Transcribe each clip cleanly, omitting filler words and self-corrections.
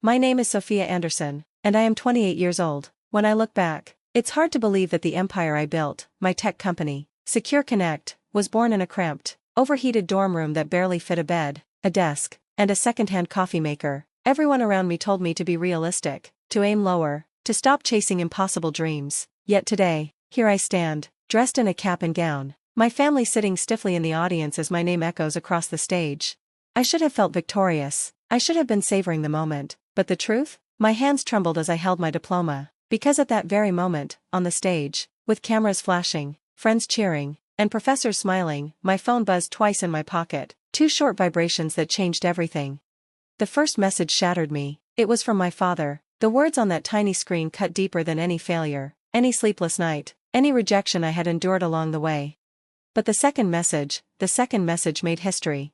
My name is Sophia Anderson, and I am 28 years old. When I look back, it's hard to believe that the empire I built, my tech company, Secure Connect, was born in a cramped, overheated dorm room that barely fit a bed, a desk, and a second-hand coffee maker. Everyone around me told me to be realistic, to aim lower, to stop chasing impossible dreams. Yet today, here I stand, dressed in a cap and gown, my family sitting stiffly in the audience as my name echoes across the stage. I should have felt victorious, I should have been savoring the moment, but the truth? My hands trembled as I held my diploma, because at that very moment, on the stage, with cameras flashing, friends cheering, and professors smiling, my phone buzzed twice in my pocket, two short vibrations that changed everything. The first message shattered me. It was from my father. The words on that tiny screen cut deeper than any failure, any sleepless night, any rejection I had endured along the way. But the second message made history.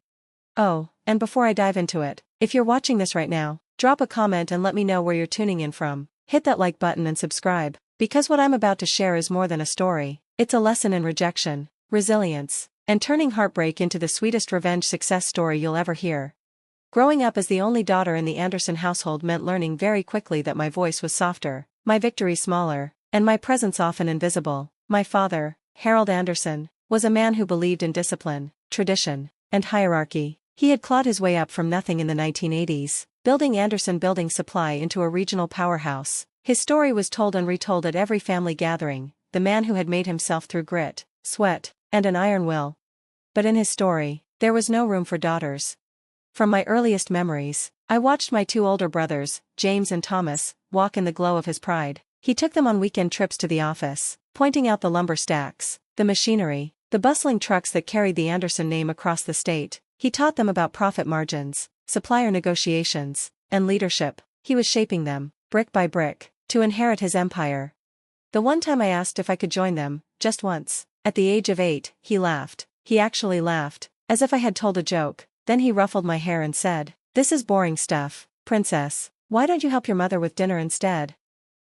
Oh, and before I dive into it, if you're watching this right now, drop a comment and let me know where you're tuning in from. Hit that like button and subscribe, because what I'm about to share is more than a story. It's a lesson in rejection, resilience, and turning heartbreak into the sweetest revenge success story you'll ever hear. Growing up as the only daughter in the Anderson household meant learning very quickly that my voice was softer, my victory smaller, and my presence often invisible. My father, Harold Anderson, was a man who believed in discipline, tradition, and hierarchy. He had clawed his way up from nothing in the 1980s, building Anderson Building Supply into a regional powerhouse. His story was told and retold at every family gathering, the man who had made himself through grit, sweat, and an iron will. But in his story, there was no room for daughters. From my earliest memories, I watched my two older brothers, James and Thomas, walk in the glow of his pride. He took them on weekend trips to the office, pointing out the lumber stacks, the machinery, the bustling trucks that carried the Anderson name across the state. He taught them about profit margins, supplier negotiations, and leadership. He was shaping them, brick by brick, to inherit his empire. The one time I asked if I could join them, just once, at the age of 8, he laughed. He actually laughed, as if I had told a joke. Then he ruffled my hair and said, "This is boring stuff, princess. Why don't you help your mother with dinner instead?"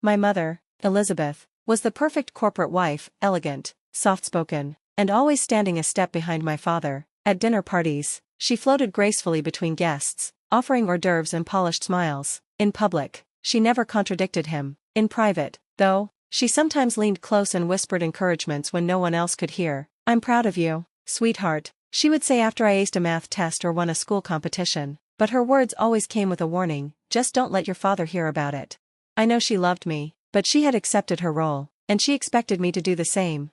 My mother, Elizabeth, was the perfect corporate wife, elegant, soft-spoken, and always standing a step behind my father. At dinner parties, she floated gracefully between guests, offering hors d'oeuvres and polished smiles. In public, she never contradicted him. In private, though, she sometimes leaned close and whispered encouragements when no one else could hear. "I'm proud of you, sweetheart," she would say after I aced a math test or won a school competition. But her words always came with a warning: just don't let your father hear about it. I know she loved me, but she had accepted her role, and she expected me to do the same.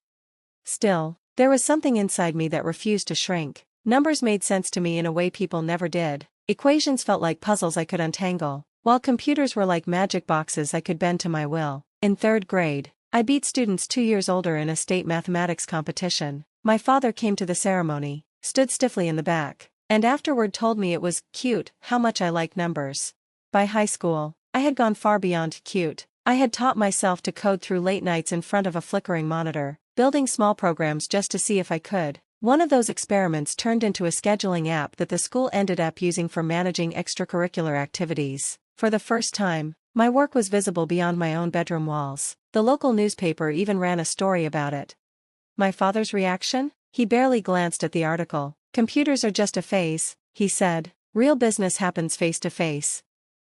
Still, there was something inside me that refused to shrink. Numbers made sense to me in a way people never did. Equations felt like puzzles I could untangle, while computers were like magic boxes I could bend to my will. In 3rd grade, I beat students 2 years older in a state mathematics competition. My father came to the ceremony, stood stiffly in the back, and afterward told me it was cute how much I liked numbers. By high school, I had gone far beyond cute. I had taught myself to code through late nights in front of a flickering monitor, building small programs just to see if I could. One of those experiments turned into a scheduling app that the school ended up using for managing extracurricular activities. For the first time, my work was visible beyond my own bedroom walls. The local newspaper even ran a story about it. My father's reaction? He barely glanced at the article. "Computers are just a phase," he said. "Real business happens face to face."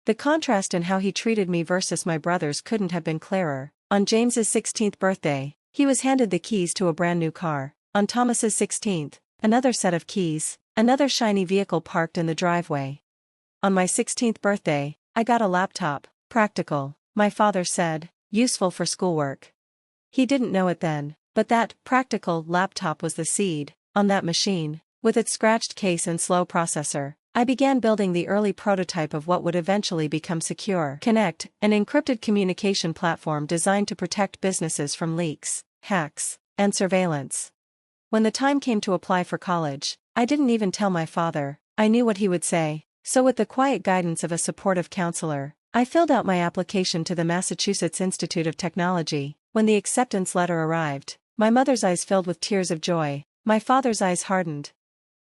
The contrast in how he treated me versus my brothers couldn't have been clearer. On James's 16th birthday, he was handed the keys to a brand new car. On Thomas's 16th, another set of keys, another shiny vehicle parked in the driveway. On my 16th birthday, I got a laptop. Practical, my father said, useful for schoolwork. He didn't know it then, but that practical laptop was the seed. On that machine, with its scratched case and slow processor, I began building the early prototype of what would eventually become Secure Connect, an encrypted communication platform designed to protect businesses from leaks, hacks, and surveillance. When the time came to apply for college, I didn't even tell my father. I knew what he would say. So with the quiet guidance of a supportive counselor, I filled out my application to the Massachusetts Institute of Technology. When the acceptance letter arrived, my mother's eyes filled with tears of joy. My father's eyes hardened.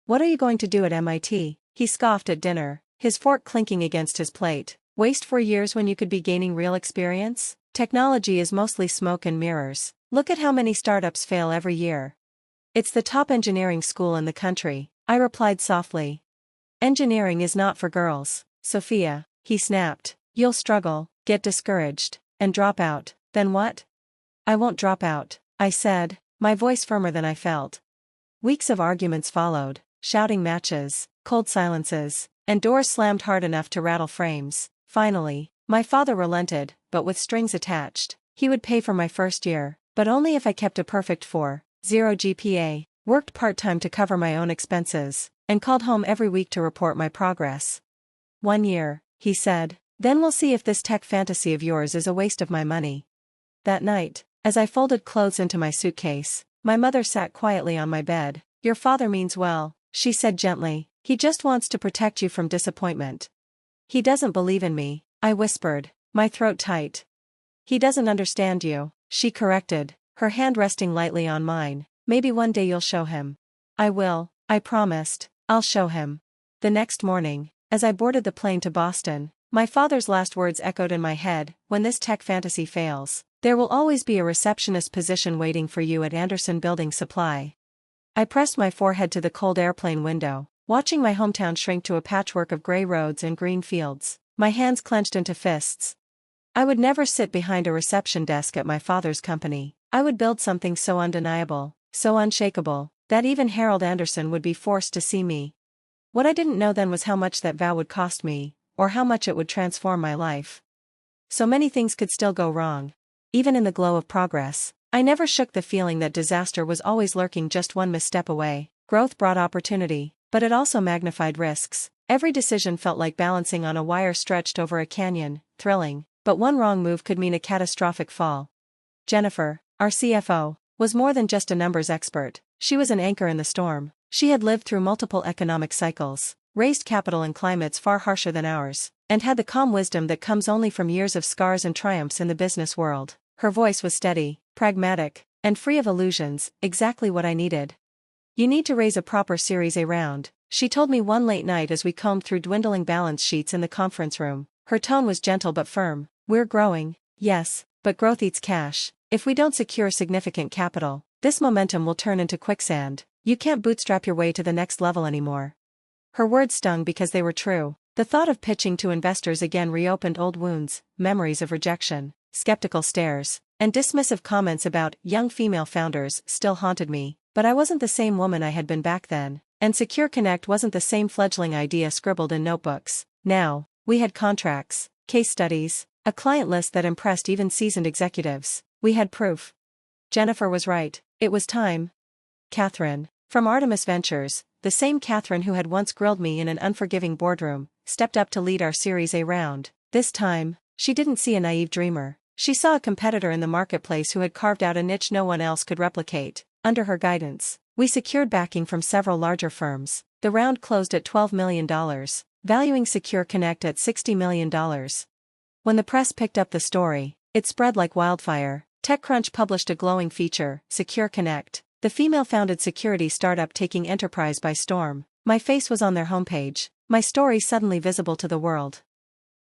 "What are you going to do at MIT?" he scoffed at dinner, his fork clinking against his plate. "Waste 4 years when you could be gaining real experience? Technology is mostly smoke and mirrors. Look at how many startups fail every year." "It's the top engineering school in the country," I replied softly. "Engineering is not for girls, Sophia. he snapped. You'll struggle, get discouraged, and drop out. Then what? I won't drop out, I said, my voice firmer than I felt. Weeks of arguments followed, shouting matches, cold silences, and doors slammed hard enough to rattle frames. Finally, my father relented, but with strings attached. He would pay for my first year, but only if I kept a perfect 4.0 GPA, worked part-time to cover my own expenses, and called home every week to report my progress. 1 year, he said, then we'll see if this tech fantasy of yours is a waste of my money. That night, as I folded clothes into my suitcase, my mother sat quietly on my bed. Your father means well, she said gently, he just wants to protect you from disappointment. He doesn't believe in me, I whispered, my throat tight. He doesn't understand you, she corrected, her hand resting lightly on mine. Maybe one day you'll show him. I will, I promised, I'll show him. The next morning, as I boarded the plane to Boston, my father's last words echoed in my head, when this tech fantasy fails, there will always be a receptionist position waiting for you at Anderson Building Supply. I pressed my forehead to the cold airplane window, watching my hometown shrink to a patchwork of gray roads and green fields, my hands clenched into fists. I would never sit behind a reception desk at my father's company. I would build something so undeniable, so unshakable, that even Harold Anderson would be forced to see me. What I didn't know then was how much that vow would cost me, or how much it would transform my life. So many things could still go wrong. Even in the glow of progress, I never shook the feeling that disaster was always lurking just one misstep away. Growth brought opportunity, but it also magnified risks. Every decision felt like balancing on a wire stretched over a canyon, thrilling, but one wrong move could mean a catastrophic fall. Jennifer, our CFO, was more than just a numbers expert. She was an anchor in the storm. She had lived through multiple economic cycles, raised capital in climates far harsher than ours, and had the calm wisdom that comes only from years of scars and triumphs in the business world. Her voice was steady, pragmatic, and free of illusions, exactly what I needed. You need to raise a proper Series A round, she told me one late night as we combed through dwindling balance sheets in the conference room. Her tone was gentle but firm. We're growing, yes, but growth eats cash. If we don't secure significant capital, this momentum will turn into quicksand. You can't bootstrap your way to the next level anymore. Her words stung because they were true. The thought of pitching to investors again reopened old wounds, memories of rejection, skeptical stares, and dismissive comments about young female founders still haunted me. But I wasn't the same woman I had been back then, and Secure Connect wasn't the same fledgling idea scribbled in notebooks. Now, we had contracts, case studies, a client list that impressed even seasoned executives. We had proof. Jennifer was right, it was time. Catherine, from Artemis Ventures, the same Catherine who had once grilled me in an unforgiving boardroom, stepped up to lead our Series A round. This time, she didn't see a naive dreamer. She saw a competitor in the marketplace who had carved out a niche no one else could replicate. Under her guidance, we secured backing from several larger firms. The round closed at $12 million, valuing Secure Connect at $60 million. When the press picked up the story, it spread like wildfire. TechCrunch published a glowing feature, Secure Connect, the female-founded security startup taking enterprise by storm. My face was on their homepage, my story suddenly visible to the world.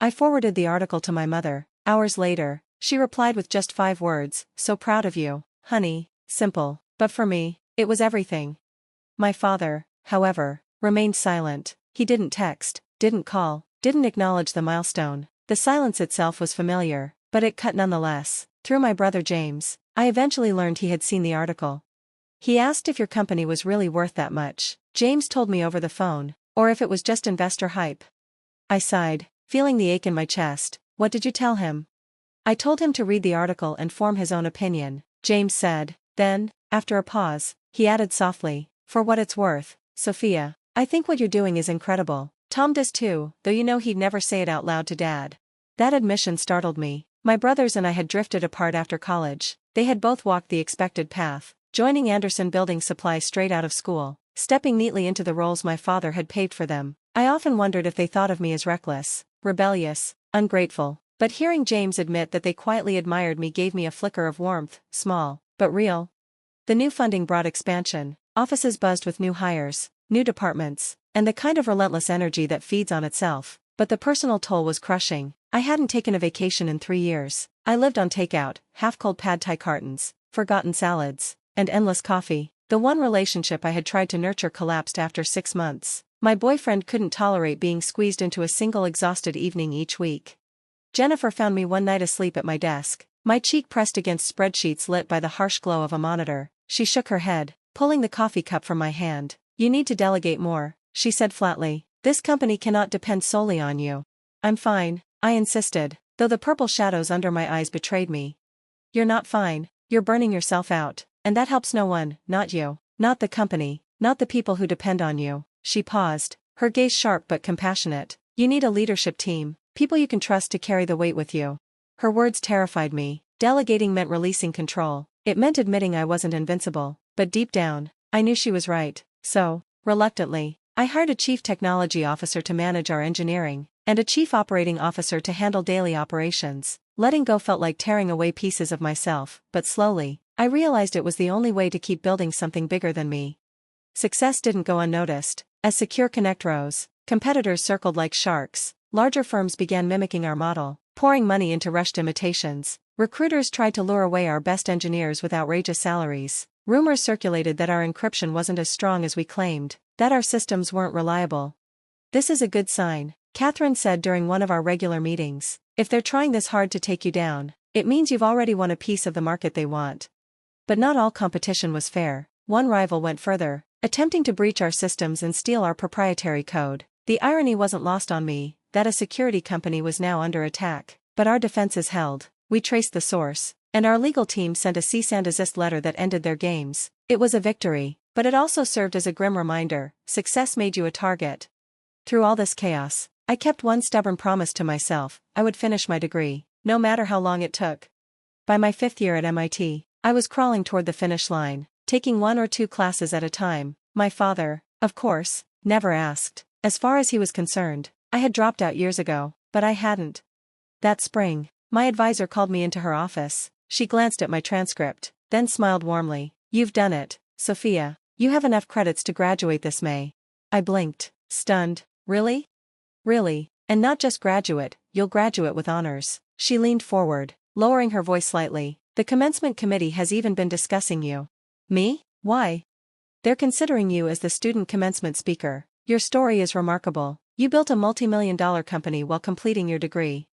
I forwarded the article to my mother. Hours later, she replied with just 5 words, "So proud of you, honey." Simple, but for me, it was everything. My father, however, remained silent. He didn't text, didn't call, didn't acknowledge the milestone. The silence itself was familiar, but it cut nonetheless. Through my brother James, I eventually learned he had seen the article. He asked if your company was really worth that much. James told me over the phone, or if it was just investor hype. I sighed, feeling the ache in my chest. What did you tell him? I told him to read the article and form his own opinion, James said. Then, after a pause, he added softly, "For what it's worth, Sophia, I think what you're doing is incredible. Tom does too, though you know he'd never say it out loud to Dad." That admission startled me. My brothers and I had drifted apart after college. They had both walked the expected path, joining Anderson Building Supply straight out of school, stepping neatly into the roles my father had paved for them. I often wondered if they thought of me as reckless, rebellious, ungrateful. But hearing James admit that they quietly admired me gave me a flicker of warmth, small, but real. The new funding brought expansion. Offices buzzed with new hires, new departments, and the kind of relentless energy that feeds on itself. But the personal toll was crushing. I hadn't taken a vacation in 3 years. I lived on takeout, half-cold pad thai cartons, forgotten salads, and endless coffee. The one relationship I had tried to nurture collapsed after 6 months. My boyfriend couldn't tolerate being squeezed into a single exhausted evening each week. Jennifer found me one night asleep at my desk, my cheek pressed against spreadsheets lit by the harsh glow of a monitor. She shook her head, pulling the coffee cup from my hand. "You need to delegate more," she said flatly. "This company cannot depend solely on you." "I'm fine," I insisted, though the purple shadows under my eyes betrayed me. "You're not fine, you're burning yourself out, and that helps no one, not you, not the company, not the people who depend on you." She paused, her gaze sharp but compassionate. "You need a leadership team, people you can trust to carry the weight with you." Her words terrified me. Delegating meant releasing control. It meant admitting I wasn't invincible, but deep down, I knew she was right. So, reluctantly, I hired a chief technology officer to manage our engineering, and a chief operating officer to handle daily operations. Letting go felt like tearing away pieces of myself, but slowly, I realized it was the only way to keep building something bigger than me. Success didn't go unnoticed. As Secure Connect rose, competitors circled like sharks. Larger firms began mimicking our model, pouring money into rushed imitations. Recruiters tried to lure away our best engineers with outrageous salaries. Rumors circulated that our encryption wasn't as strong as we claimed, that our systems weren't reliable. "This is a good sign," Catherine said during one of our regular meetings. "If they're trying this hard to take you down, it means you've already won a piece of the market they want." But not all competition was fair. One rival went further, attempting to breach our systems and steal our proprietary code. The irony wasn't lost on me, that a security company was now under attack. But our defenses held. We traced the source, and our legal team sent a cease and desist letter that ended their games. It was a victory, but it also served as a grim reminder: success made you a target. Through all this chaos, I kept one stubborn promise to myself: I would finish my degree, no matter how long it took. By my 5th year at MIT, I was crawling toward the finish line, taking 1 or 2 classes at a time. My father, of course, never asked. As far as he was concerned, I had dropped out years ago, but I hadn't. That spring, my advisor called me into her office. She glanced at my transcript, then smiled warmly. "You've done it, Sophia. You have enough credits to graduate this May." I blinked, stunned. "Really? Really? And not just graduate, you'll graduate with honors." She leaned forward, lowering her voice slightly. "The commencement committee has even been discussing you." "Me? Why?" "They're considering you as the student commencement speaker. Your story is remarkable. You built a multi-million-dollar company while completing your degree."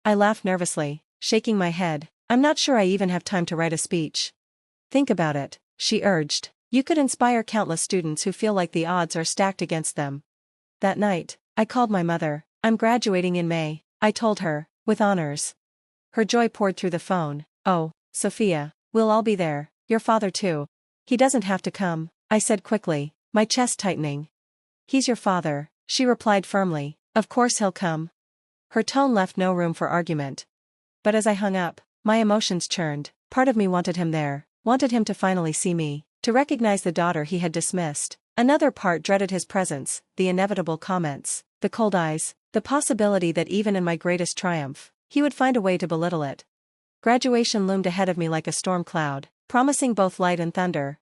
I laughed nervously, shaking my head. "I'm not sure I even have time to write a speech." "Think about it," she urged. "You could inspire countless students who feel like the odds are stacked against them." That night, I called my mother. "I'm graduating in May," I told her, "with honors." Her joy poured through the phone. "Oh, Sophia, we'll all be there. Your father too." "He doesn't have to come," I said quickly, my chest tightening. "He's your father," she replied firmly. "Of course he'll come." Her tone left no room for argument. But as I hung up, my emotions churned. Part of me wanted him there, wanted him to finally see me, to recognize the daughter he had dismissed. Another part dreaded his presence, the inevitable comments, the cold eyes, the possibility that even in my greatest triumph, he would find a way to belittle it. Graduation loomed ahead of me like a storm cloud, promising both light and thunder.